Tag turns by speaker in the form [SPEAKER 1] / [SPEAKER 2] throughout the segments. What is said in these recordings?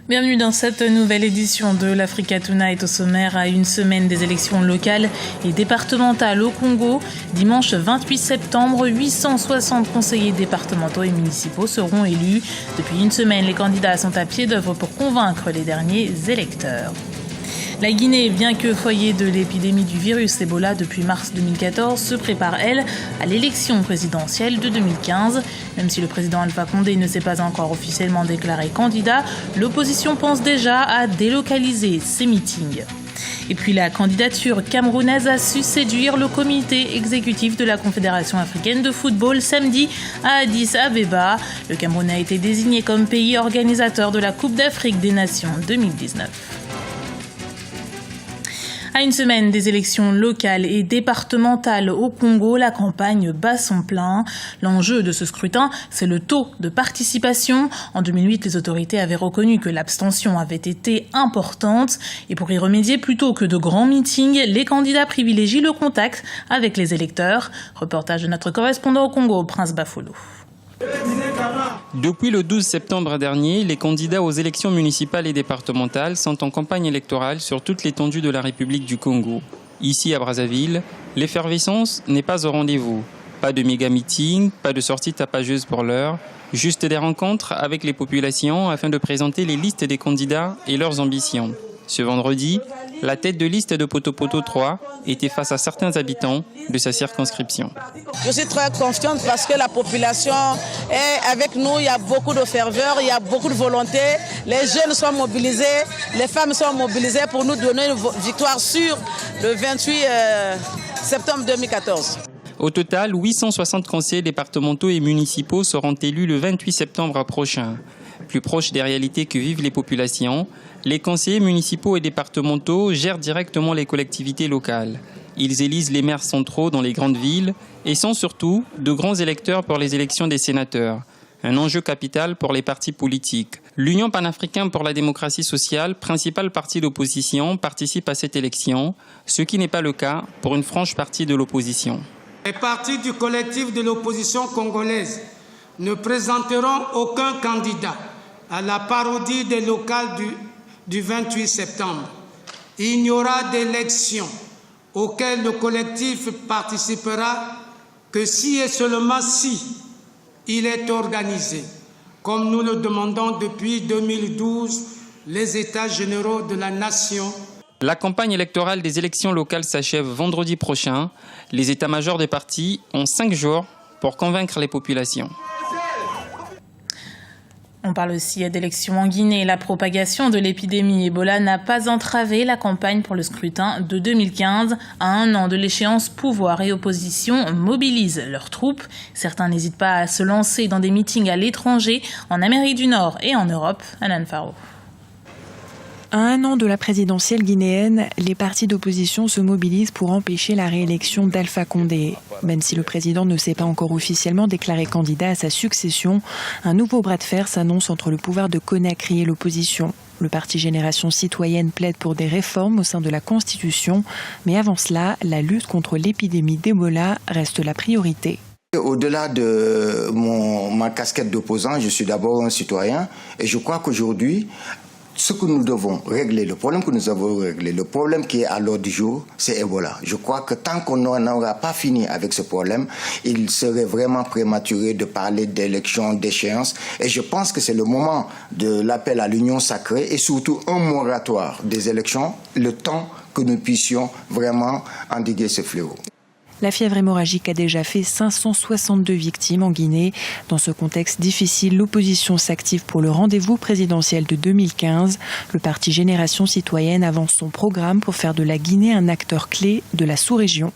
[SPEAKER 1] Bienvenue dans cette nouvelle édition de l'Africa Tonight. Au sommaire, à une semaine des élections locales et départementales au Congo. Dimanche 28 septembre, 860 conseillers départementaux et municipaux seront élus. Depuis une semaine, les candidats sont à pied d'œuvre pour convaincre les derniers électeurs. La Guinée, bien que foyer de l'épidémie du virus Ebola depuis mars 2014, se prépare, elle, à l'élection présidentielle de 2015. Même si le président Alpha Condé ne s'est pas encore officiellement déclaré candidat, l'opposition pense déjà à délocaliser ses meetings. Et puis la candidature camerounaise a su séduire le comité exécutif de la Confédération africaine de football samedi à Addis Abeba. Le Cameroun a été désigné comme pays organisateur de la Coupe d'Afrique des Nations 2019. À une semaine des élections locales et départementales au Congo, la campagne bat son plein. L'enjeu de ce scrutin, c'est le taux de participation. En 2008, les autorités avaient reconnu que l'abstention avait été importante. Et pour y remédier, plutôt que de grands meetings, les candidats privilégient le contact avec les électeurs. Reportage de notre correspondant au Congo, Prince Bafolo.
[SPEAKER 2] Depuis le 12 septembre dernier, les candidats aux élections municipales et départementales sont en campagne électorale sur toute l'étendue de la République du Congo. Ici à Brazzaville, l'effervescence n'est pas au rendez-vous. Pas de méga-meeting, pas de sortie tapageuse pour l'heure, juste des rencontres avec les populations afin de présenter les listes des candidats et leurs ambitions. Ce vendredi, la tête de liste de Poto-Poto 3 était face à certains habitants de sa circonscription.
[SPEAKER 3] Je suis très confiante parce que la population est avec nous, il y a beaucoup de ferveur, il y a beaucoup de volonté. Les jeunes sont mobilisés, les femmes sont mobilisées pour nous donner une victoire sûre le 28 septembre 2014.
[SPEAKER 2] Au total, 860 conseillers départementaux et municipaux seront élus le 28 septembre prochain. Plus proche des réalités que vivent les populations, les conseillers municipaux et départementaux gèrent directement les collectivités locales. Ils élisent les maires centraux dans les grandes villes et sont surtout de grands électeurs pour les élections des sénateurs. Un enjeu capital pour les partis politiques. L'Union panafricaine pour la démocratie sociale, principal parti d'opposition, participe à cette élection, ce qui n'est pas le cas pour une franche partie de l'opposition.
[SPEAKER 4] Les partis du collectif de l'opposition congolaise ne présenteront aucun candidat à la parodie des locales du 28 septembre. Il n'y aura d'élection auquel le collectif participera que si et seulement si il est organisé, comme nous le demandons depuis 2012, les États généraux de la nation.
[SPEAKER 2] La campagne électorale des élections locales s'achève vendredi prochain. Les états-majors des partis ont 5 jours pour convaincre les populations.
[SPEAKER 1] On parle aussi d'élections en Guinée. La propagation de l'épidémie Ebola n'a pas entravé la campagne pour le scrutin de 2015. À un an de l'échéance, pouvoir et opposition mobilisent leurs troupes. Certains n'hésitent pas à se lancer dans des meetings à l'étranger, en Amérique du Nord et en Europe. Anan Faro.
[SPEAKER 5] À un an de la présidentielle guinéenne, les partis d'opposition se mobilisent pour empêcher la réélection d'Alpha Condé. Même si le président ne s'est pas encore officiellement déclaré candidat à sa succession, un nouveau bras de fer s'annonce entre le pouvoir de Conakry et l'opposition. Le parti Génération Citoyenne plaide pour des réformes au sein de la Constitution, mais avant cela, la lutte contre l'épidémie d'Ebola reste la priorité.
[SPEAKER 6] Au-delà de ma casquette d'opposant, je suis d'abord un citoyen et je crois qu'aujourd'hui, ce que nous devons régler, le problème que nous avons réglé, le problème qui est à l'ordre du jour, c'est Ebola. Je crois que tant qu'on n'aura pas fini avec ce problème, il serait vraiment prématuré de parler d'élections, d'échéances. Et je pense que c'est le moment de l'appel à l'union sacrée et surtout un moratoire des élections, le temps que nous puissions vraiment endiguer ce fléau.
[SPEAKER 5] La fièvre hémorragique a déjà fait 562 victimes en Guinée. Dans ce contexte difficile, l'opposition s'active pour le rendez-vous présidentiel de 2015. Le parti Génération Citoyenne avance son programme pour faire de la Guinée un acteur clé de la sous-région.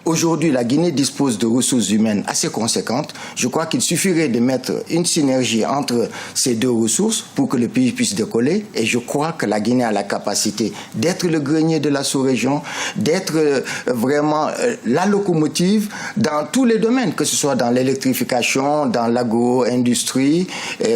[SPEAKER 6] Aujourd'hui, la Guinée dispose de ressources humaines assez conséquentes. Je crois qu'il suffirait de mettre une synergie entre ces deux ressources pour que le pays puisse décoller. Et je crois que la Guinée a la capacité d'être le grenier de la sous-région, d'être vraiment la locomotive dans tous les domaines, que ce soit dans l'électrification, dans l'agro-industrie,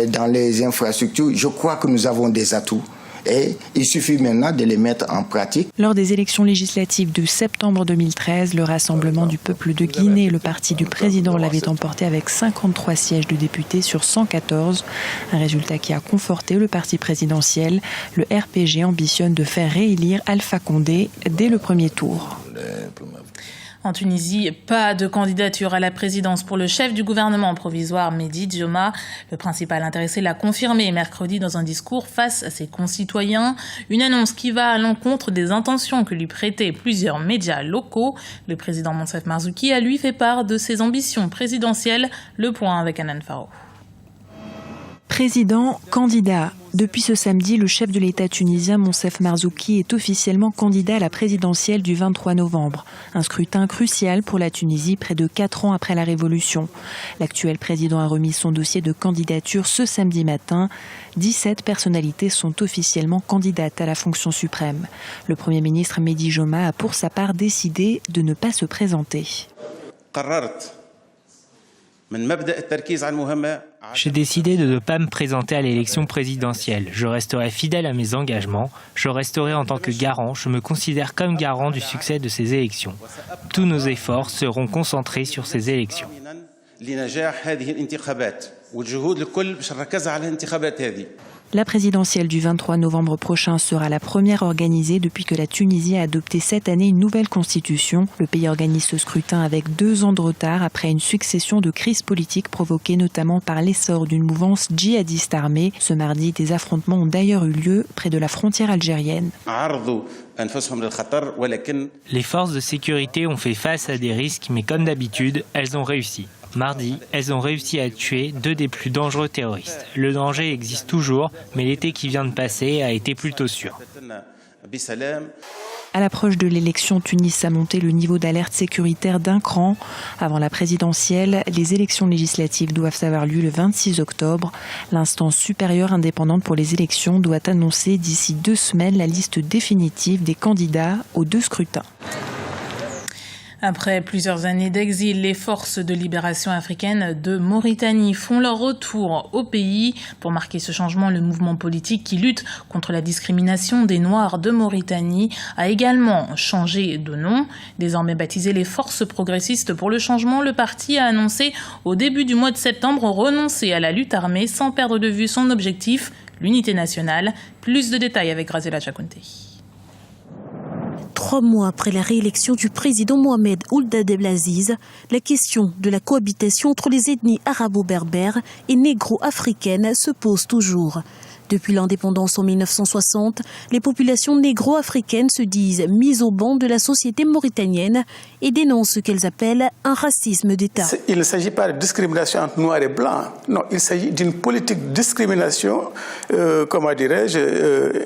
[SPEAKER 6] dans les infrastructures. Je crois que nous avons des atouts. Et il suffit maintenant de les mettre en pratique.
[SPEAKER 5] Lors des élections législatives de septembre 2013, le Rassemblement du peuple de Guinée, le parti du président, l'avait emporté avec 53 sièges de députés sur 114. Un résultat qui a conforté le parti présidentiel. Le RPG ambitionne de faire réélire Alpha Condé dès le premier tour.
[SPEAKER 1] En Tunisie, pas de candidature à la présidence pour le chef du gouvernement provisoire Mehdi Dioma. Le principal intéressé l'a confirmé mercredi dans un discours face à ses concitoyens. Une annonce qui va à l'encontre des intentions que lui prêtaient plusieurs médias locaux. Le président Monsef Marzouki a lui fait part de ses ambitions présidentielles. Le point avec Anan Faro.
[SPEAKER 5] Président, candidat. Depuis ce samedi, le chef de l'État tunisien, Monsef Marzouki, est officiellement candidat à la présidentielle du 23 novembre. Un scrutin crucial pour la Tunisie, près de 4 ans après la Révolution. L'actuel président a remis son dossier de candidature ce samedi matin. 17 personnalités sont officiellement candidates à la fonction suprême. Le Premier ministre Mehdi Dioma a pour sa part décidé de ne pas se présenter.
[SPEAKER 7] J'ai décidé de ne pas me présenter à l'élection présidentielle. Je resterai fidèle à mes engagements. Je resterai en tant que garant. Je me considère comme garant du succès de ces élections. Tous nos efforts seront concentrés sur ces élections.
[SPEAKER 5] La présidentielle du 23 novembre prochain sera la première organisée depuis que la Tunisie a adopté cette année une nouvelle constitution. Le pays organise ce scrutin avec 2 ans de retard après une succession de crises politiques provoquées notamment par l'essor d'une mouvance djihadiste armée. Ce mardi, des affrontements ont d'ailleurs eu lieu près de la frontière algérienne.
[SPEAKER 7] Les forces de sécurité ont fait face à des risques, mais comme d'habitude, elles ont réussi. Mardi, elles ont réussi à tuer 2 des plus dangereux terroristes. Le danger existe toujours, mais l'été qui vient de passer a été plutôt sûr.
[SPEAKER 5] À l'approche de l'élection, Tunis a monté le niveau d'alerte sécuritaire d'un cran. Avant la présidentielle, les élections législatives doivent avoir lieu le 26 octobre. L'instance supérieure indépendante pour les élections doit annoncer d'ici 2 semaines la liste définitive des candidats aux 2 scrutins.
[SPEAKER 1] Après plusieurs années d'exil, les forces de libération africaines de Mauritanie font leur retour au pays. Pour marquer ce changement, le mouvement politique qui lutte contre la discrimination des Noirs de Mauritanie a également changé de nom. Désormais baptisé les Forces progressistes pour le changement, le parti a annoncé au début du mois de septembre renoncer à la lutte armée sans perdre de vue son objectif, l'unité nationale. Plus de détails avec Graziella Chakonte.
[SPEAKER 8] 3 mois après la réélection du président Mohamed Ould Abdelaziz, la question de la cohabitation entre les ethnies arabo-berbères et négro-africaines se pose toujours. Depuis l'indépendance en 1960, les populations négro-africaines se disent mises au banc de la société mauritanienne et dénoncent ce qu'elles appellent un racisme d'État.
[SPEAKER 9] Il ne s'agit pas de discrimination entre noirs et blancs. Non, il s'agit d'une politique de discrimination,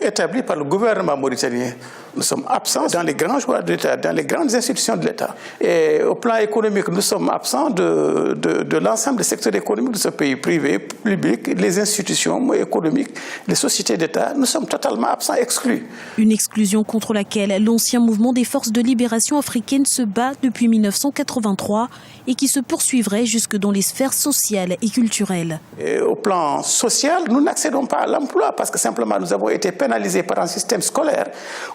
[SPEAKER 9] établie par le gouvernement mauritanien. Nous sommes absents dans les grands joueurs de l'État, dans les grandes institutions de l'État. Et au plan économique, nous sommes absents de l'ensemble des secteurs économiques de ce pays, privé, public, les institutions économiques, les sociétés d'État. Nous sommes totalement absents, exclus.
[SPEAKER 8] Une exclusion contre laquelle l'ancien mouvement des forces de libération africaines se bat depuis 1983 et qui se poursuivrait jusque dans les sphères sociales et culturelles.
[SPEAKER 9] Et au plan social, nous n'accédons pas à l'emploi parce que simplement nous avons été pénalisés par un système scolaire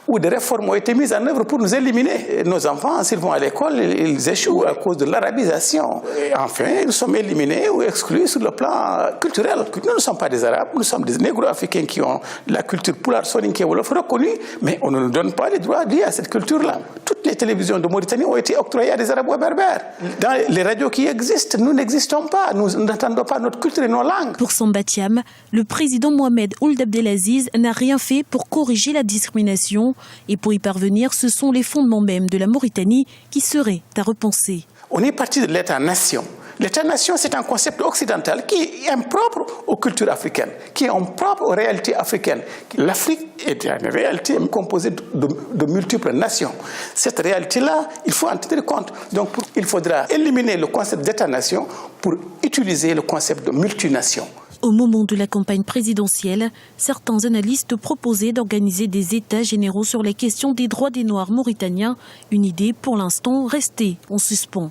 [SPEAKER 9] où des réformes ont été mises en œuvre pour nous éliminer. Et nos enfants, s'ils vont à l'école, ils échouent à cause de l'arabisation. Et enfin, nous sommes éliminés ou exclus sur le plan culturel. Nous ne sommes pas des Arabes, nous sommes des négro-africains qui ont la culture Pulaar, Soninké, Wolof reconnue, mais on ne nous donne pas les droits liés à cette culture-là. Toutes les télévisions de Mauritanie ont été octroyées à des Arabo-berbères. Dans les radios qui existent, nous n'existons pas, nous n'entendons pas notre culture et nos langues.
[SPEAKER 8] Pour Samba Thiam, le président Mohamed Ould Abdelaziz n'a rien fait pour corriger la discrimination. Et pour y parvenir, ce sont les fondements même de la Mauritanie qui seraient à repenser.
[SPEAKER 9] On est parti de l'État-nation. L'État-nation, c'est un concept occidental qui est impropre aux cultures africaines, qui est impropre aux réalités africaines. L'Afrique est une réalité composée de multiples nations. Cette réalité-là, il faut en tenir compte. Donc, il faudra éliminer le concept d'État-nation pour utiliser le concept de multination.
[SPEAKER 8] Au moment de la campagne présidentielle, certains analystes proposaient d'organiser des états généraux sur les questions des droits des Noirs mauritaniens, une idée pour l'instant restée en suspens.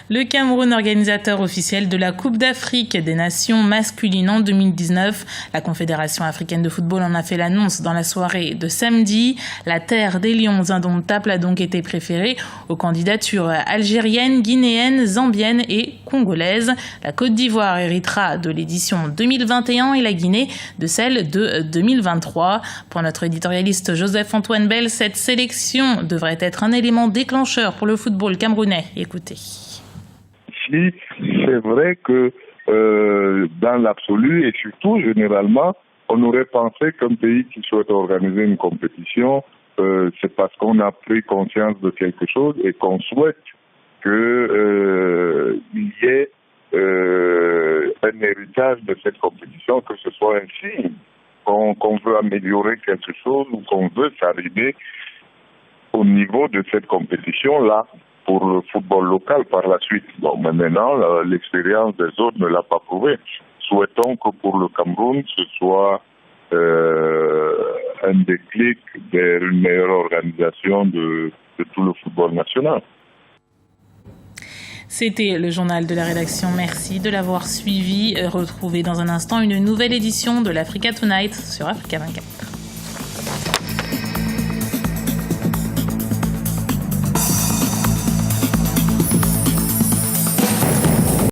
[SPEAKER 1] Le Cameroun, organisateur officiel de la Coupe d'Afrique des Nations masculines en 2019. La Confédération africaine de football en a fait l'annonce dans la soirée de samedi. La terre des lions indomptables a donc été préférée aux candidatures algériennes, guinéennes, zambiennes et congolaises. La Côte d'Ivoire héritera de l'édition 2021 et la Guinée de celle de 2023. Pour notre éditorialiste Joseph-Antoine Bell, cette sélection devrait être un élément déclencheur pour le football camerounais. Écoutez.
[SPEAKER 10] Si c'est vrai que dans l'absolu et surtout généralement, on aurait pensé qu'un pays qui souhaite organiser une compétition, c'est parce qu'on a pris conscience de quelque chose et qu'on souhaite qu'il y ait un héritage de cette compétition, que ce soit un signe qu'on veut améliorer quelque chose ou qu'on veut s'arriver au niveau de cette compétition-là pour le football local par la suite. Bon, mais maintenant, l'expérience des autres ne l'a pas prouvé. Souhaitons que pour le Cameroun, ce soit un déclic vers une meilleure organisation de tout le football national.
[SPEAKER 1] C'était le journal de la rédaction. Merci de l'avoir suivi. Retrouvez dans un instant une nouvelle édition de l'Africa Tonight sur Africa 24.